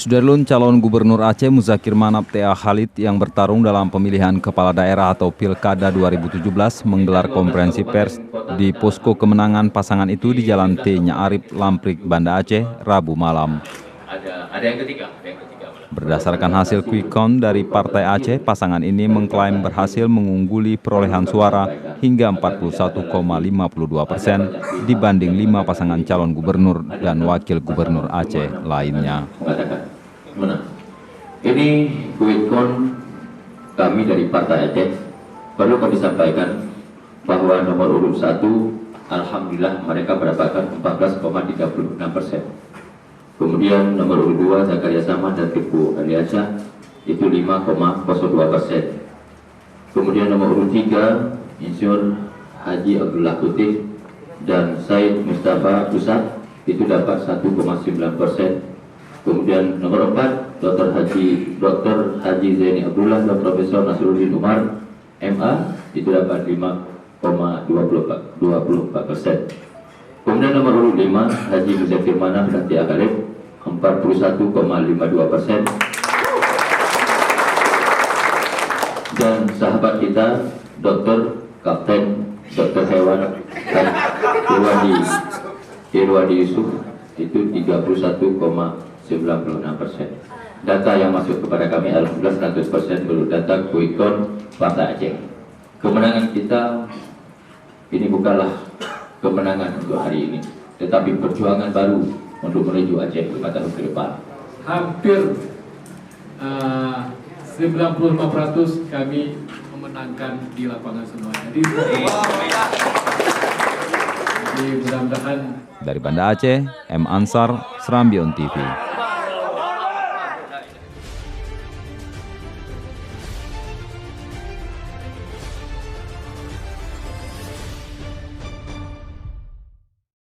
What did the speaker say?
Sudarlun calon gubernur Aceh Muzakir Manap T.A. Khalid yang bertarung dalam pemilihan kepala daerah atau Pilkada 2017 menggelar konferensi pers di posko kemenangan pasangan itu di Jalan T. Nyarip, Lamprik, Banda Aceh, Rabu malam. Ada yang ketiga. Berdasarkan hasil quick count dari Partai Aceh, pasangan ini mengklaim berhasil mengungguli perolehan suara hingga 41,52% dibanding 5 pasangan calon gubernur dan wakil gubernur Aceh lainnya. Ini quick count kami dari Partai Aceh. Perlu kami sampaikan bahwa nomor urut 1, alhamdulillah mereka mendapatkan 14,36%. Kemudian nomor urut 2 Zakaria Samad dan Teguh Aliasa itu 5,02%. Kemudian nomor urut 3 Insyur Haji Abdullah Putih dan Said Mustafa Pusat itu dapat 1,9%. Kemudian nomor 4 Dr. Haji Zaini Abdullah dan Profesor Nasruddin Umar MA itu dapat 5,24%. Kemudian nomor urut 5 Haji Muzakir Manap dan T.A. Khalid 41,52%. Dan sahabat kita Dr. Kapten Dr. Hewan Irwadi Yusuf itu 31,96%. Data yang masuk kepada kami alhamdulillah 100% menurut data quick count Partai Aceh. Kemenangan kita ini bukanlah kemenangan untuk hari ini, tetapi perjuangan baru untuk menuju Aceh 5 tahun ke depan. Hampir 95% kami memenangkan di lapangan semua. Jadi mudah-mudahan. Dari Banda Aceh, M. Ansar, Serambion TV.